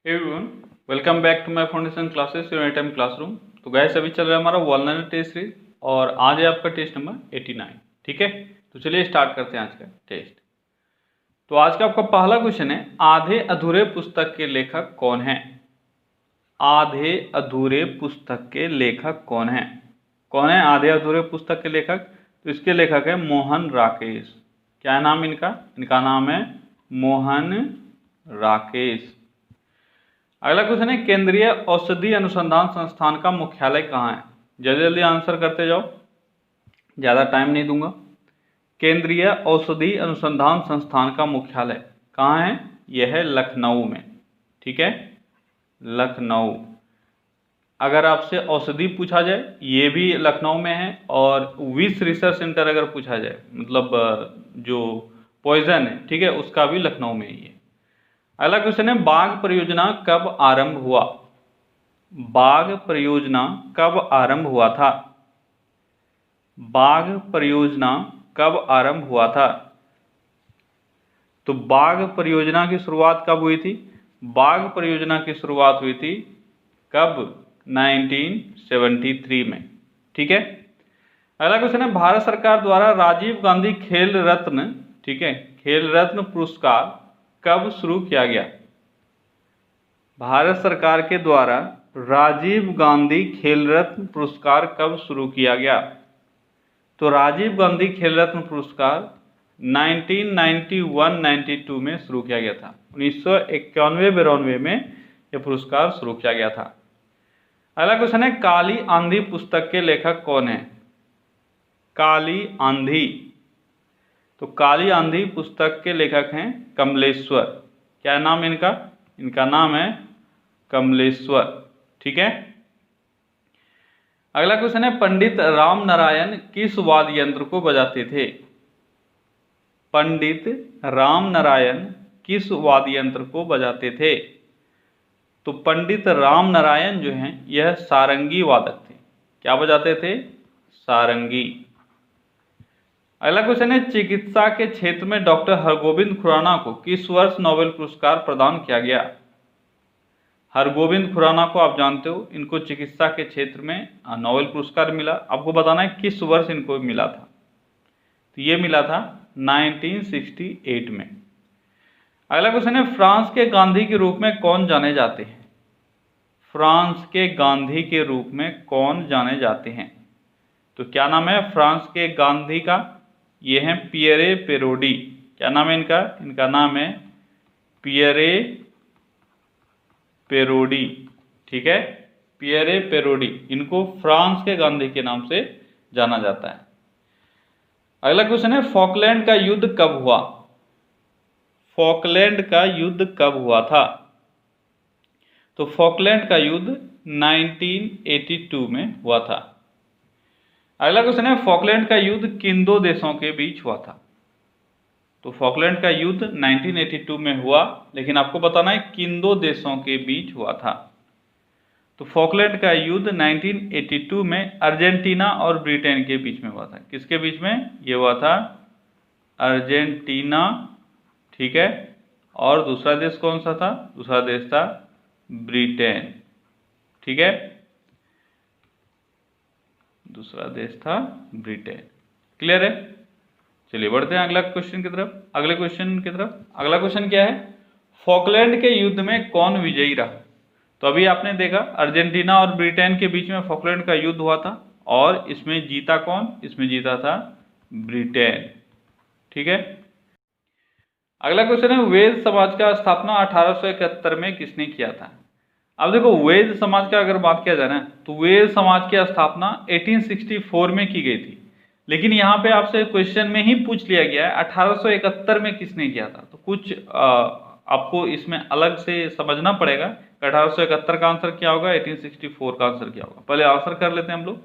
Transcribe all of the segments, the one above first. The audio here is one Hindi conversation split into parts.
Everyone, welcome back to my foundation classes your time classroom. तो गाइस अभी चल रहा है हमारा वॉलनरी टेस्ट सीरीज और आज है आपका टेस्ट नंबर 89। ठीक है, तो चलिए स्टार्ट करते हैं आज का टेस्ट। तो आज का आपका पहला क्वेश्चन है, आधे अधूरे पुस्तक के लेखक कौन है? आधे अधूरे पुस्तक के लेखक कौन है? कौन है आधे अधूरे पुस्तक के लेखक? तो इसके लेखक है मोहन राकेश। क्या है नाम इनका? इनका नाम है मोहन राकेश। अगला क्वेश्चन है, केंद्रीय औषधि अनुसंधान संस्थान का मुख्यालय कहाँ है? जल्दी जल्दी आंसर करते जाओ, ज़्यादा टाइम नहीं दूंगा। केंद्रीय औषधि अनुसंधान संस्थान का मुख्यालय कहाँ है? यह है लखनऊ में। ठीक है, लखनऊ। अगर आपसे औषधि पूछा जाए ये भी लखनऊ में है, और विश रिसर्च सेंटर अगर पूछा जाए मतलब जो पॉइजन है, ठीक है, उसका भी लखनऊ में ही है। अगला क्वेश्चन है, बाघ परियोजना कब आरंभ हुआ? बाघ परियोजना कब आरंभ हुआ था? बाघ परियोजना कब आरंभ हुआ था? तो बाघ परियोजना की शुरुआत कब हुई थी? बाघ परियोजना की शुरुआत हुई थी कब? 1973 में। ठीक है। अगला क्वेश्चन है, भारत सरकार द्वारा राजीव गांधी खेल रत्न, ठीक है, खेल रत्न पुरस्कार कब शुरू किया गया? भारत सरकार के द्वारा राजीव गांधी खेल रत्न पुरस्कार कब शुरू किया गया? तो राजीव गांधी खेल रत्न पुरस्कार 1991-92 में शुरू किया गया था। 1991-92 में यह पुरस्कार शुरू किया गया था। अगला क्वेश्चन है, काली आंधी पुस्तक के लेखक कौन है? काली आंधी, तो काली आंधी पुस्तक के लेखक हैं कमलेश्वर। क्या नाम इनका? इनका नाम है कमलेश्वर। ठीक है। अगला क्वेश्चन है, पंडित राम नारायण किस वाद्य यंत्र को बजाते थे? पंडित राम नारायण किस वाद्य यंत्र को बजाते थे? तो पंडित राम नारायण जो हैं यह सारंगी वादक थे। क्या बजाते थे? सारंगी। अगला क्वेश्चन है, चिकित्सा के क्षेत्र में डॉक्टर हरगोविंद खुराना को किस वर्ष नोबेल पुरस्कार प्रदान किया गया? हरगोविंद खुराना को आप जानते हो, इनको चिकित्सा के क्षेत्र में नोबेल पुरस्कार मिला। आपको बताना है किस वर्ष इनको मिला था। तो ये मिला था 1968 में। अगला क्वेश्चन है, फ्रांस के गांधी के रूप में कौन जाने जाते हैं? फ्रांस के गांधी के रूप में कौन जाने जाते हैं? तो क्या नाम है फ्रांस के गांधी का? ये हैं पियरे पेरोडी। क्या नाम है इनका? इनका नाम है पियरे पेरोडी। ठीक है, पियरे पेरोडी। इनको फ्रांस के गांधी के नाम से जाना जाता है। अगला क्वेश्चन है, फॉकलैंड का युद्ध कब हुआ? फॉकलैंड का युद्ध कब हुआ था? तो फॉकलैंड का युद्ध 1982 में हुआ था। अगला क्वेश्चन है, फॉकलैंड का युद्ध किन दो देशों के बीच हुआ था? तो फॉकलैंड का युद्ध 1982 में हुआ, लेकिन आपको बताना है किन दो देशों के बीच हुआ था। तो फॉकलैंड का युद्ध 1982 में अर्जेंटीना और ब्रिटेन के बीच में हुआ था। किसके बीच में? ये हुआ था अर्जेंटीना। ठीक है, और दूसरा देश कौन सा था? दूसरा देश था ब्रिटेन। ठीक है, दूसरा देश था ब्रिटेन। क्लियर है? चलिए बढ़ते हैं अगला क्वेश्चन की तरफ। अगले क्वेश्चन की तरफ अगला क्वेश्चन क्या है, फॉकलैंड के युद्ध में कौन विजयी रहा? तो अभी आपने देखा अर्जेंटीना और ब्रिटेन के बीच में फॉकलैंड का युद्ध हुआ था, और इसमें जीता कौन? इसमें जीता था ब्रिटेन। ठीक है। अगला क्वेश्चन है, वैध समाज का स्थापना 1871 में किसने किया था? अब देखो, वैध समाज का अगर बात किया जाए ना, तो वैध समाज की स्थापना 1864 में की गई थी, लेकिन यहाँ पे आपसे क्वेश्चन में ही पूछ लिया गया है 1871 में किसने किया था। तो कुछ आपको इसमें अलग से समझना पड़ेगा। 1871 का आंसर क्या होगा, 1864 का आंसर क्या होगा। पहले आंसर कर लेते हैं हम लोग।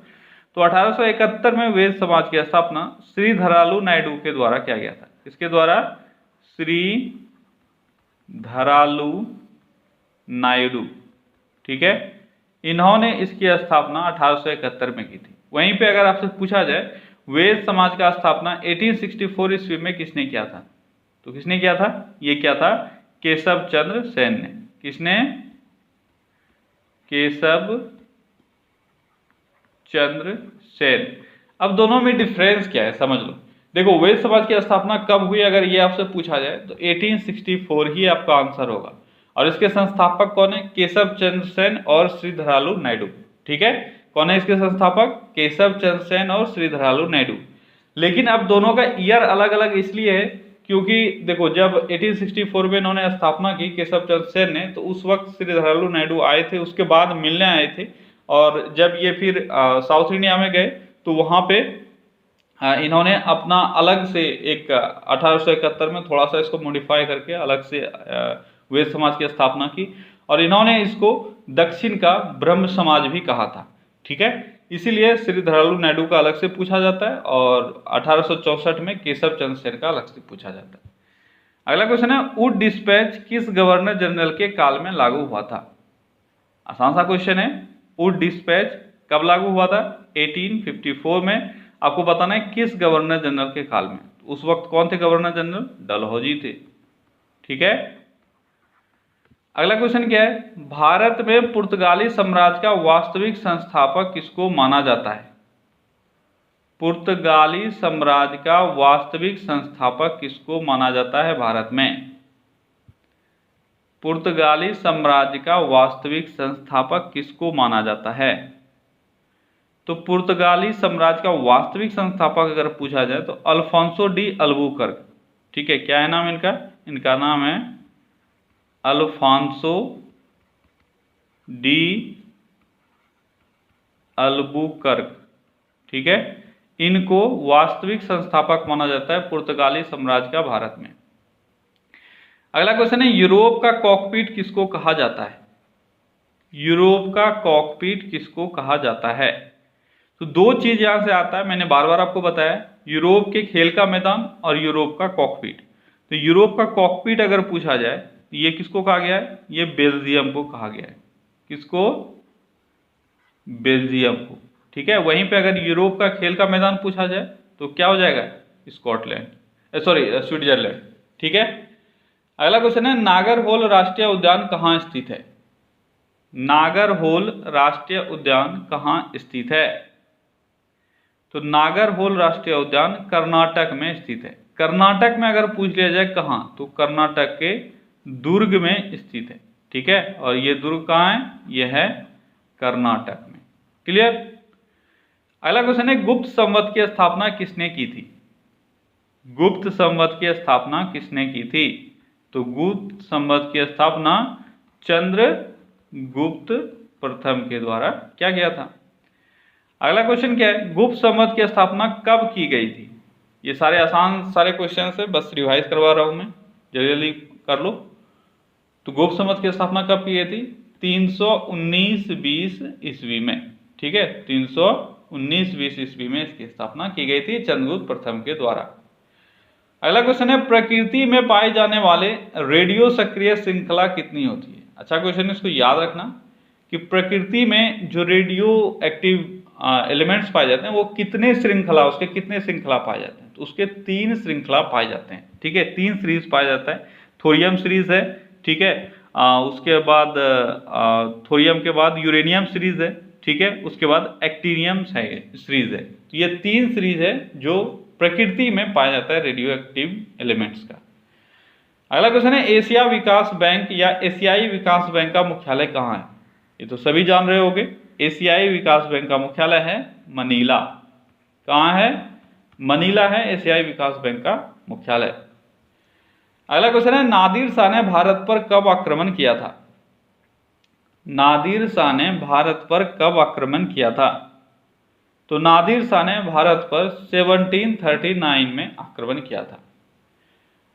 तो 1871 में वैध समाज की स्थापना श्री धरालू नायडू के द्वारा किया गया था। किसके द्वारा? श्री धरालू नायडू। ठीक है, इन्होंने इसकी स्थापना 1871 में की थी। वहीं पे अगर आपसे पूछा जाए वैध समाज का स्थापना 1864 ईस्वी में किसने किया था? तो किसने किया था? ये क्या था? केशव चंद्र सेन ने। किसने? केशव चंद्र सेन। अब दोनों में डिफरेंस क्या है समझ लो। देखो वैश्य समाज की स्थापना कब हुई, अगर ये आपसे पूछा जाए तो 1864 ही आपका आंसर होगा। और इसके संस्थापक कौन है? केशव चंद्र सेन और श्रीधरालु नायडू। ठीक है, कौन है इसके संस्थापक? केशव चंद्र सेन और श्रीधरालु नायडू। लेकिन अब दोनों का ईयर अलग अलग इसलिए है क्योंकि देखो जब 1864 में इन्होंने स्थापना की केशव चंद्र सेन ने, तो उस वक्त श्रीधरालु नायडू आए थे, उसके बाद मिलने आए थे। और जब ये फिर साउथ इंडिया में गए तो वहाँ पे इन्होंने अपना अलग से एक 1871 में थोड़ा सा इसको मॉडिफाई करके अलग से वैश्य समाज की स्थापना की। और इन्होंने इसको दक्षिण का ब्रह्म समाज भी कहा था। ठीक है, इसीलिए श्रीधरालु नायडू का अलग से पूछा जाता है और 1864 में केशव चंद्र सेन का अलग से पूछा जाता है। अगला क्वेश्चन है, वुड डिस्पैच किस गवर्नर जनरल के काल में लागू हुआ था? आसान सा क्वेश्चन है। वुड डिस्पैच कब लागू हुआ था? 1854 में। आपको बताना है किस गवर्नर जनरल के काल में। उस वक्त कौन थे गवर्नर जनरल? डलहौजी थे। ठीक है, अगला क्वेश्चन क्या है, भारत में पुर्तगाली साम्राज्य का वास्तविक संस्थापक किसको माना जाता है? पुर्तगाली साम्राज्य का वास्तविक संस्थापक किसको माना जाता है भारत में? पुर्तगाली साम्राज्य का वास्तविक संस्थापक किसको माना जाता है? तो पुर्तगाली साम्राज्य का वास्तविक संस्थापक अगर पूछा जाए तो अल्फोंसो डी अल्बुकर्क। ठीक है, क्या है नाम इनका? इनका नाम है अल्फोंसो डी अल्बुकर्क। ठीक है, इनको वास्तविक संस्थापक माना जाता है पुर्तगाली साम्राज्य का भारत में। अगला क्वेश्चन है, यूरोप का कॉकपिट किसको कहा जाता है? यूरोप का कॉकपिट किसको कहा जाता है? तो दो चीज यहां से आता है, मैंने बार बार आपको बताया, यूरोप के खेल का मैदान और यूरोप का कॉकपिट। तो यूरोप का कॉकपिट अगर पूछा जाए तो ये किसको कहा गया है? ये बेल्जियम को कहा गया है। किसको? बेल्जियम को। ठीक है, वहीं पे अगर यूरोप का खेल का मैदान पूछा जाए तो क्या हो जाएगा? Scotland, sorry Switzerland. ठीक है, अगला क्वेश्चन है, नागरहोल राष्ट्रीय उद्यान कहाँ स्थित है? नागरहोल राष्ट्रीय उद्यान कहाँ स्थित है? तो नागरहोल राष्ट्रीय उद्यान कर्नाटक में स्थित है। कर्नाटक में अगर पूछ लिया जाए कहाँ, तो कर्नाटक के दुर्ग में स्थित है। ठीक है, और ये दुर्ग कहाँ है? यह है कर्नाटक में। क्लियर? अगला क्वेश्चन है, गुप्त संवत की स्थापना किसने की थी? गुप्त संवत की स्थापना किसने की थी? तो गुप्त संवत की स्थापना चंद्रगुप्त प्रथम के द्वारा क्या किया था? अगला क्वेश्चन क्या है, गुप्त संवत की स्थापना कब की गई थी? ये सारे आसान सारे क्वेश्चन है, बस रिवाइज करवा रहा हूं मैं, जल्दी जल्दी कर लो। तो गुप्त संवत की स्थापना कब की गई थी? 319-20 ईस्वी में। ठीक है, 319-20 ईस्वी में इसकी स्थापना की गई थी चंद्रगुप्त प्रथम के द्वारा। अगला क्वेश्चन है, प्रकृति में पाए जाने वाले रेडियो सक्रिय श्रृंखला कितनी होती है? अच्छा क्वेश्चन, इसको याद रखना कि प्रकृति में जो रेडियो एक्टिव एलिमेंट्स पाए जाते हैं वो कितने श्रृंखला, उसके कितने श्रृंखला पाए जाते हैं? तो उसके 3 श्रृंखला पाए जाते हैं। ठीक है, 3 सीरीज पाया जाता है। थोरियम सीरीज है, ठीक है, उसके बाद थोरियम के बाद यूरेनियम सीरीज है, ठीक है, उसके बाद एक्टीनियम सीरीज है। तो ये 3 सीरीज है जो प्रकृति में पाया जाता है रेडियो एक्टिव एलिमेंट्स का। अगला क्वेश्चन है, एशिया विकास बैंक या एशियाई विकास बैंक का मुख्यालय कहाँ है? ये तो सभी जान रहे होंगे, एशियाई विकास बैंक का मुख्यालय है मनीला। कहाँ है? मनीला है एशियाई विकास बैंक का मुख्यालय। अगला क्वेश्चन है, नादिर शाह ने भारत पर कब आक्रमण किया था? नादिर शाह ने भारत पर कब आक्रमण किया था? तो नादिर शाह ने भारत पर 1739 में आक्रमण किया था।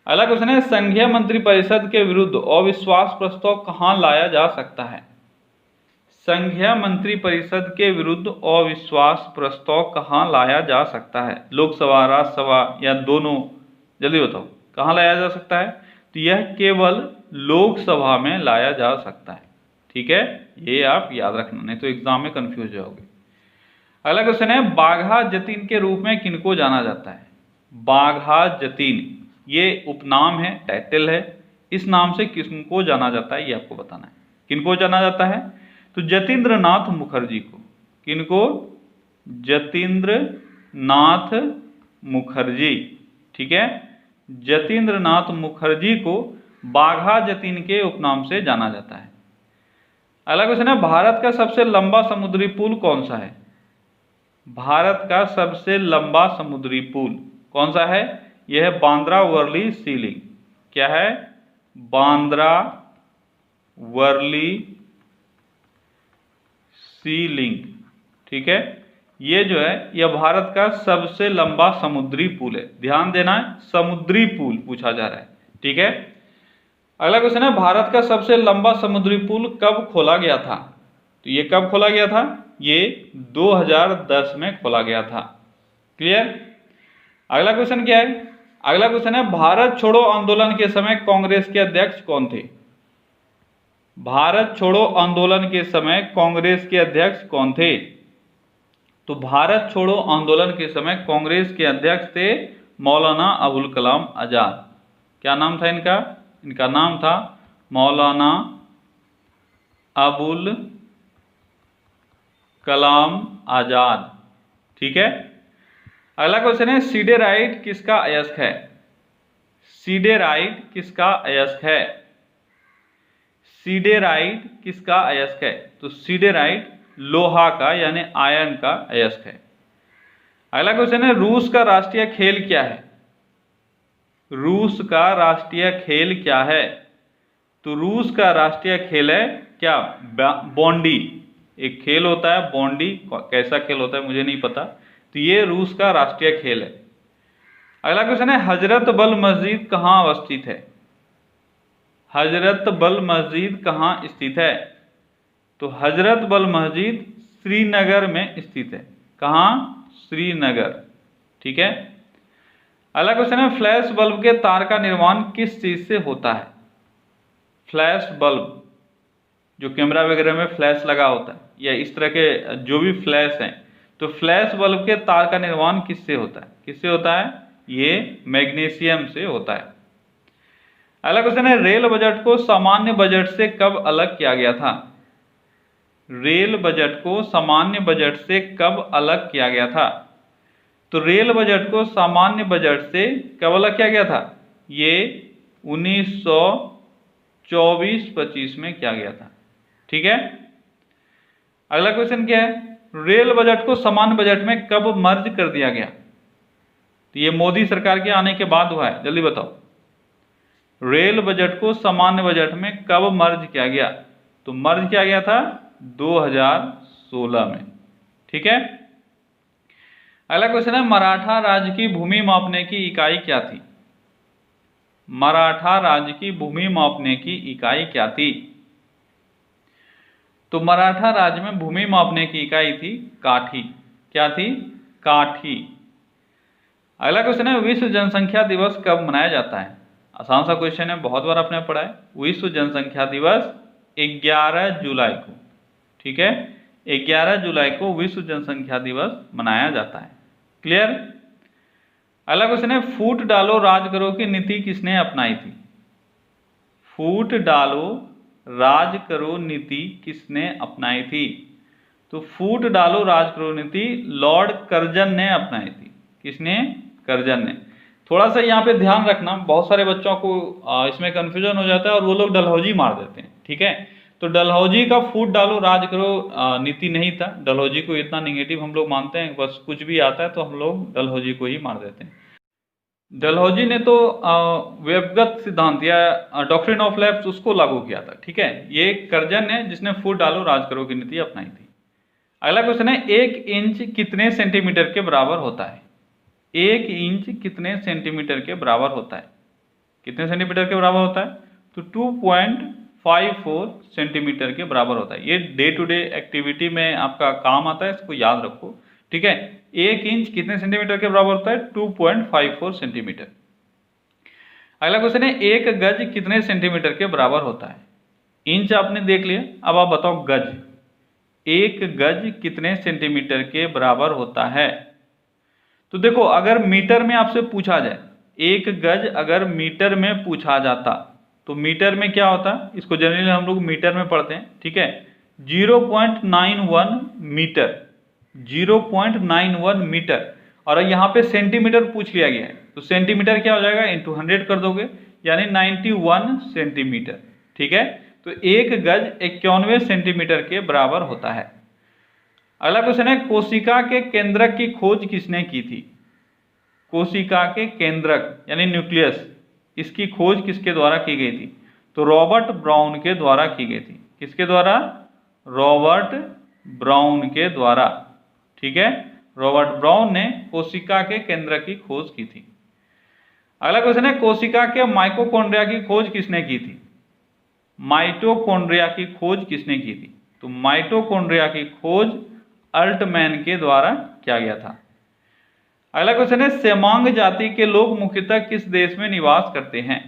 अगला क्वेश्चन है, संघीय मंत्रिपरिषद के विरुद्ध अविश्वास प्रस्ताव कहां लाया जा सकता है? संघीय मंत्रिपरिषद के विरुद्ध अविश्वास प्रस्ताव कहां लाया जा सकता है? लोकसभा, राज्यसभा या दोनों? जल्दी बताओ, कहां लाया जा सकता है? तो यह केवल लोकसभा में लाया जा सकता है। ठीक है, ये आप याद रखना, नहीं तो एग्जाम में कंफ्यूज जाओगे। अगला क्वेश्चन है, बाघा जतीन के रूप में किनको जाना जाता है? बाघा जतीन ये उपनाम है, टाइटल है, इस नाम से किनको जाना जाता है ये आपको बताना है। किनको जाना जाता है? तो जतीन्द्र नाथ मुखर्जी को, किनको? जतीन्द्र नाथ मुखर्जी, ठीक है, जतीन्द्र नाथ मुखर्जी को बाघा जतीन के उपनाम से जाना जाता है। अगला क्वेश्चन है, भारत का सबसे लंबा समुद्री पुल कौन सा है? भारत का सबसे लंबा समुद्री पुल कौन सा है? यह है बांद्रा वर्ली सी लिंक। क्या है? बांद्रा वर्ली सी लिंक, ठीक है। ये जो है यह भारत का सबसे लंबा समुद्री पुल है। ध्यान देना है, समुद्री पुल पूछा जा रहा है, ठीक है। अगला क्वेश्चन है, भारत का सबसे लंबा समुद्री पुल कब खोला गया था? तो ये कब खोला गया था? ये 2010 में खोला गया था। क्लियर? अगला क्वेश्चन क्या है? अगला क्वेश्चन है, भारत छोड़ो आंदोलन के समय कांग्रेस के अध्यक्ष कौन थे? भारत छोड़ो आंदोलन के समय कांग्रेस के अध्यक्ष कौन थे? तो भारत छोड़ो आंदोलन के समय कांग्रेस के अध्यक्ष थे मौलाना अबुल कलाम आजाद। क्या नाम था इनका? इनका नाम था मौलाना अबुल कलाम आजाद, ठीक है। अगला क्वेश्चन है, सीडेराइट किसका अयस्क है? सीडेराइट किसका अयस्क है? सीडेराइट किसका अयस्क है? तो सीडेराइट लोहा का यानी आयरन का अयस्क है। अगला क्वेश्चन है, रूस का राष्ट्रीय खेल क्या है? रूस का राष्ट्रीय खेल क्या है? तो रूस का राष्ट्रीय खेल है क्या? बॉन्डी। एक खेल होता है बॉन्डी, कैसा खेल होता है मुझे नहीं पता, तो ये रूस का राष्ट्रीय खेल है। अगला क्वेश्चन है, हजरत बल मस्जिद कहाँ अवस्थित है? हजरत बल मस्जिद कहाँ स्थित है? तो हजरत बल मस्जिद श्रीनगर में स्थित है। कहाँ? श्रीनगर, ठीक है। अगला क्वेश्चन है, फ्लैश बल्ब के तार का निर्माण किस चीज से होता है? फ्लैश बल्ब, जो कैमरा वगैरह में फ्लैश लगा होता है या इस तरह के जो भी फ्लैश हैं, तो फ्लैश बल्ब के तार का निर्माण किससे होता है? किससे होता है? ये मैग्नीशियम से होता है। अगला क्वेश्चन है, रेल बजट को सामान्य बजट से कब अलग किया गया था? रेल बजट को सामान्य बजट से कब अलग किया गया था? तो रेल बजट को सामान्य बजट से कब अलग किया गया था? ये 1924-25 में किया गया था, ठीक है। अगला क्वेश्चन क्या है, रेल बजट को सामान्य बजट में कब मर्ज कर दिया गया? तो ये मोदी सरकार के आने के बाद हुआ है, जल्दी बताओ। रेल बजट को सामान्य बजट में कब मर्ज किया गया? तो मर्ज किया गया था 2016 में, ठीक है। अगला क्वेश्चन है, मराठा राज्य की भूमि मापने की इकाई क्या थी? मराठा राज्य की भूमि मापने की इकाई क्या थी? तो मराठा राज्य में भूमि मापने की इकाई थी काठी। क्या थी? काठी। अगला क्वेश्चन है, विश्व जनसंख्या दिवस कब मनाया जाता है? आसान सा क्वेश्चन है, बहुत बार आपने पढ़ा है। विश्व जनसंख्या दिवस 11 जुलाई को, ठीक है, 11 जुलाई को विश्व जनसंख्या दिवस मनाया जाता है। क्लियर? अगला क्वेश्चन है, फूट डालो राज करो की नीति किसने अपनाई थी? फूट डालो राज करो नीति किसने अपनाई थी? तो फूट डालो राज करो नीति लॉर्ड कर्जन ने अपनाई थी। किसने? कर्जन ने। थोड़ा सा यहाँ पे ध्यान रखना, बहुत सारे बच्चों को इसमें कंफ्यूजन हो जाता है और वो लोग डलहौजी मार देते हैं, ठीक है। तो डलहौजी का फूट डालो राज करो नीति नहीं था। डलहौजी को इतना निगेटिव हम लोग मानते हैं, बस कुछ भी आता है तो हम लोग डलहौजी को ही मार देते हैं। डलहौजी ने तो व्यवगत सिद्धांत या डॉक्ट्रिन ऑफ लैप्स उसको लागू किया था, ठीक है। ये कर्जन है जिसने फूट डालो राज करो की नीति अपनाई थी। अगला क्वेश्चन है, 1 इंच कितने सेंटीमीटर के बराबर होता है? 1 इंच कितने सेंटीमीटर के बराबर होता है? कितने सेंटीमीटर के बराबर होता है? तो 2.54 सेंटीमीटर के बराबर होता है। ये डे टू डे एक्टिविटी में आपका काम आता है, इसको याद रखो, ठीक है। 1 इंच कितने सेंटीमीटर के बराबर होता है? 2.54 सेंटीमीटर। अगला क्वेश्चन है, 1 गज कितने सेंटीमीटर के बराबर होता है? इंच आपने देख लिया, अब आप बताओ गज। 1 गज कितने सेंटीमीटर के बराबर होता है? तो देखो, अगर मीटर में आपसे पूछा जाए, 1 गज अगर मीटर में पूछा जाता तो मीटर में क्या होता? इसको जनरली हम लोग मीटर में पढ़ते हैं, ठीक है। 0.91 मीटर, 0.91 मीटर। और यहाँ पे सेंटीमीटर पूछ लिया गया है, तो सेंटीमीटर क्या हो जाएगा, इंटू 100 कर दोगे, यानी 91 सेंटीमीटर। ठीक है, तो एक गज 91 सेंटीमीटर के बराबर होता है। अगला क्वेश्चन है, कोशिका के केंद्रक की खोज किसने की थी? कोशिका के केंद्रक यानी न्यूक्लियस, इसकी खोज किसके द्वारा की गई थी? तो रॉबर्ट ब्राउन के द्वारा की गई थी। किसके द्वारा? रॉबर्ट ब्राउन के द्वारा। ठीक है, रॉबर्ट ब्राउन ने कोशिका के केंद्रक की खोज की थी। अगला क्वेश्चन है, कोशिका के माइटोकॉन्ड्रिया की खोज किसने की थी? माइटोकॉन्ड्रिया की खोज किसने की थी? तो माइटोकॉन्ड्रिया की खोज अल्टमैन के द्वारा किया गया था। अगला क्वेश्चन है, सेमांग जाति के लोग मुख्यतः किस देश में निवास करते हैं?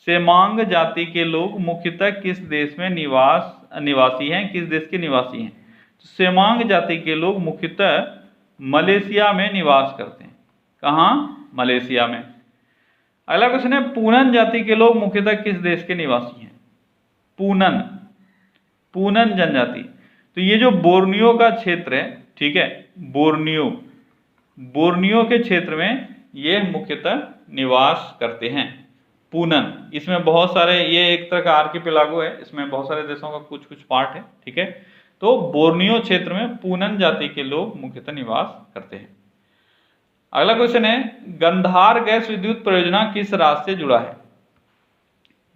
सेमांग जाति के लोग मुख्यतः किस देश में निवासी हैं, किस देश के निवासी हैं? तो सेमांग जाति के लोग मुख्यतः मलेशिया में निवास करते हैं। कहाँ? मलेशिया में। अगला क्वेश्चन है, पूनन जाति के लोग मुख्यतः किस देश के निवासी हैं? पूनन जनजाति, तो ये जो बोर्नियो का क्षेत्र है, ठीक है, बोर्नियो के क्षेत्र में ये मुख्यतः निवास करते हैं। पूनन, इसमें बहुत सारे, ये एक तरह का आर्किपेलागो है, इसमें बहुत सारे देशों का कुछ कुछ पार्ट है। ठीक है, तो बोर्नियो क्षेत्र में पूनन जाति के लोग मुख्यतः निवास करते हैं। अगला क्वेश्चन है, गंधार गैस विद्युत परियोजना किस राज्य से जुड़ा है?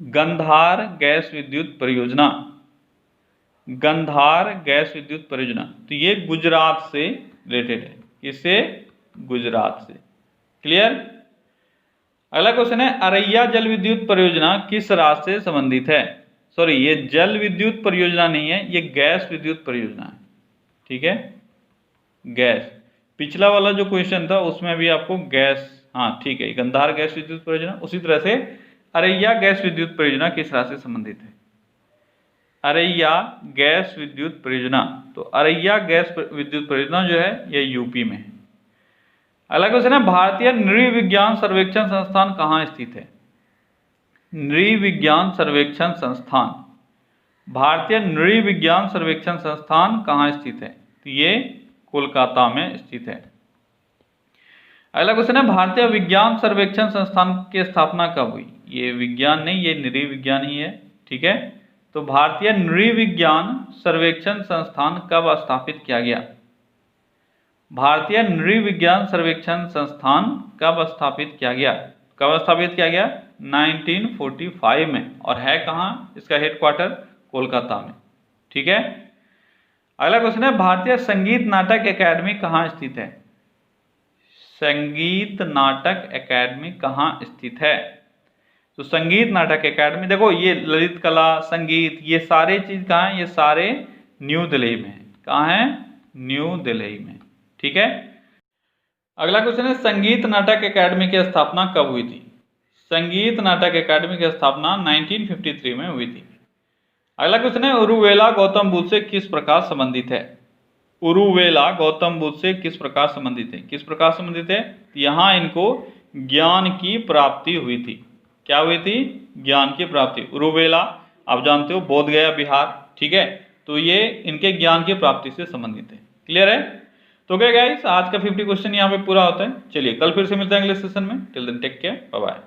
गंधार गैस विद्युत परियोजना, गंधार गैस विद्युत परियोजना, तो ये गुजरात से रिलेटेड है। किससे? गुजरात से। क्लियर? अगला क्वेश्चन है, अरैया जल विद्युत परियोजना किस राज्य से संबंधित है? सॉरी, ये जल विद्युत परियोजना नहीं है, ये गैस विद्युत परियोजना है। ठीक है, गैस। पिछला वाला जो क्वेश्चन था उसमें भी आपको गैस, हाँ ठीक है, गंधार गैस विद्युत परियोजना। उसी तरह से अरैया गैस विद्युत परियोजना किस राज्य से संबंधित है? अरैया गैस विद्युत परियोजना, तो अरैया गैस विद्युत परियोजना जो है ये यूपी में है। अगला क्वेश्चन है, भारतीय नृविज्ञान सर्वेक्षण संस्थान कहाँ स्थित है? नृविज्ञान सर्वेक्षण संस्थान, भारतीय नृविज्ञान सर्वेक्षण संस्थान कहाँ स्थित है? तो ये कोलकाता में स्थित है। अगला क्वेश्चन है, भारतीय विज्ञान सर्वेक्षण संस्थान की स्थापना कब हुई? ये विज्ञान नहीं, ये नृविज्ञान ही है। ठीक है, तो भारतीय नृविज्ञान सर्वेक्षण संस्थान कब स्थापित किया गया? भारतीय नृविज्ञान सर्वेक्षण संस्थान कब स्थापित किया गया? कब स्थापित किया गया? 1945 में। और है कहाँ इसका हेडक्वार्टर? कोलकाता में। ठीक है, अगला क्वेश्चन है, भारतीय संगीत नाटक अकादमी कहाँ स्थित है? संगीत नाटक अकादमी कहाँ स्थित है? तो संगीत नाटक अकादमी, देखो ये ललित कला, संगीत, ये सारे चीज कहाँ है? ये सारे न्यू दिल्ली में है। कहाँ है? न्यू दिल्ली में। ठीक है, अगला क्वेश्चन है, संगीत नाटक अकादमी की स्थापना कब हुई थी? संगीत नाटक अकादमी की स्थापना 1953 में हुई थी। अगला क्वेश्चन है, उरुवेला गौतम बुद्ध से किस प्रकार संबंधित है? उरुवेला गौतम बुद्ध से किस प्रकार संबंधित है? किस प्रकार संबंधित है? यहाँ इनको ज्ञान की प्राप्ति हुई थी। क्या हुई थी? ज्ञान की प्राप्ति। उरुवेला आप जानते हो बोध गया बिहार। ठीक है, तो ये इनके ज्ञान की प्राप्ति से संबंधित है। क्लियर है? तो क्या गाइस, आज का 50 क्वेश्चन यहाँ पे पूरा होता है। चलिए कल फिर से मिलते हैं अगले सेशन में। Till then take care, bye bye.